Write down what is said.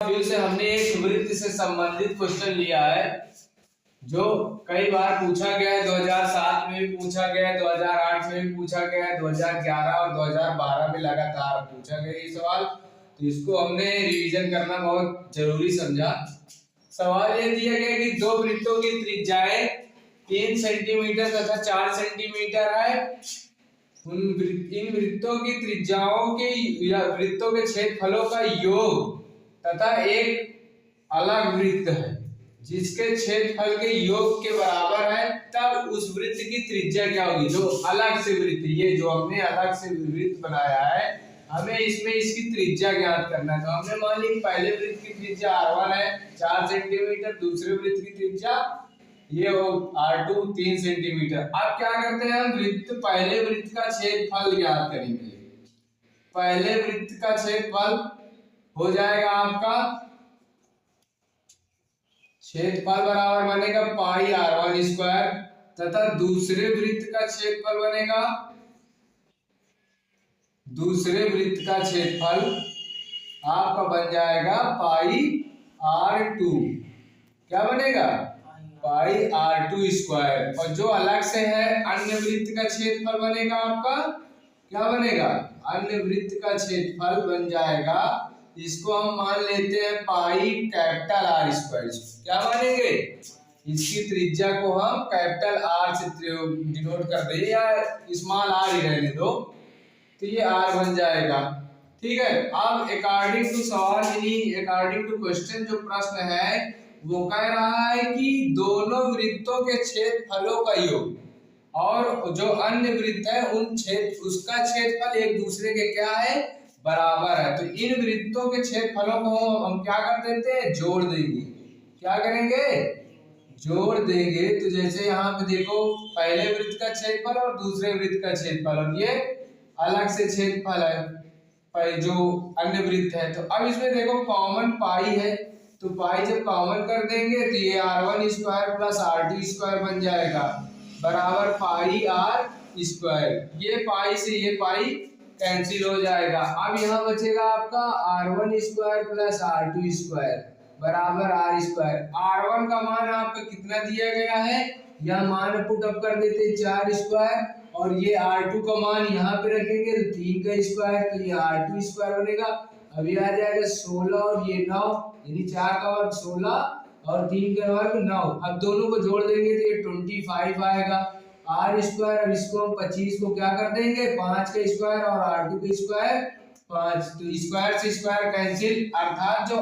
फिर से हमने एक वृत्त से संबंधित क्वेश्चन लिया है जो कई बार पूछा गया है। 2007 में भी पूछा गया है, 2008 में भी पूछा गया है, 2011 और 2012 में लगातार पूछा गया ये सवाल। तो इसको हमने रिवीजन करना बहुत जरूरी समझा। सवाल ये दिया गया कि दो वृत्तों की त्रिज्याएं 3 सेंटीमीटर तथा 4 सेंटीमीटर है। इन वृत्तों की त्रिज्याओं के वृत्तों के क्षेत्रफलों का योग तथा एक अलग वृत्त है जिसके क्षेत्रफल के योग के बराबर है, तब उस वृत्त की त्रिज्या क्या होगी। जो अलग से वृत्त, ये जो हमने अलग से वृत्त बनाया है, हमें इसमें इसकी त्रिज्या ज्ञात करना है। तो हमने मान ली पहले वृत्त की त्रिज्या r1 है 4 सेंटीमीटर, दूसरे वृत्त की त्रिज्या ये हो r2 3 सेंटीमीटर। अब क्या करते हैं, हम पहले वृत्त का क्षेत्रफल ज्ञात करेंगे। पहले वृत्त का क्षेत्रफल हो जाएगा आपका, क्षेत्रफल बराबर बनेगा पाई r1 स्क्वायर, तथा दूसरे वृत्त का क्षेत्रफल बनेगा, दूसरे वृत्त का क्षेत्रफल आपका बन जाएगा पाई r2। क्या बनेगा, पाई r2 स्क्वायर। और जो अलग से है अन्य वृत्त का क्षेत्रफल बनेगा आपका, क्या बनेगा, अन्य वृत्त का क्षेत्रफल बन जाएगा, इसको हम मान लेते हैं पाई कैपिटल R स्क्वायर। क्या मानेंगे, इसकी त्रिज्या को हम कैपिटल R से डिनोट कर दे या स्मॉल r ही रहने दो, तो ये R बन जाएगा। ठीक है। अब अकॉर्डिंग टू सवाल अकॉर्डिंग टू क्वेश्चन जो प्रश्न है वो कह रहा है कि दोनों वृत्तों के क्षेत्रफलों का योग और जो अन्य वृत्त है उसका क्षेत्रफल एक दूसरे के क्या है, बराबर है। तो इन वृत्तों के क्षेत्रफलों को हम क्या कर देते हैं, जोड़ देंगे। क्या करेंगे, जोड़ देंगे। तो जैसे यहाँ पे देखो पहले वृत्त का क्षेत्रफल और दूसरे वृत्त का क्षेत्रफल, और ये अलग से क्षेत्रफल है जो अन्य वृत्त है। तो अब इसमें देखो कॉमन पाई है, तो पाई जब कॉमन कर देंगे तो ये r1 square plus r2 square बन जाएगा बराबर पाई r स्क्वायर। ये पाई से ये पाई कैंसिल हो जाएगा। अब यहाँ बचेगा आपका r1 square plus r2 square बराबर r स्क्वायर। r1 का मान आपका कितना दिया गया है, यह मान पुट अप कर देते 4 स्क्वायर, और ये r2 का मान यहाँ पे रखेंगे तो 3 का स्क्वायर, तो ये r2 स्क्वायर बनेगा। अभी आ जाएगा 16 और ये 9, यानी 4 का वर्ग 16 और 3 का वर्ग 9। अब दोनों को जोड़ देंगे तो ये 25 आएगा r स्क्वायर। अब इसको हम 25 को क्या कर देंगे, 5 का स्क्वायर और r2 का स्क्वायर 5, तो स्क्वायर से स्क्वायर कैंसिल, अर्थात जो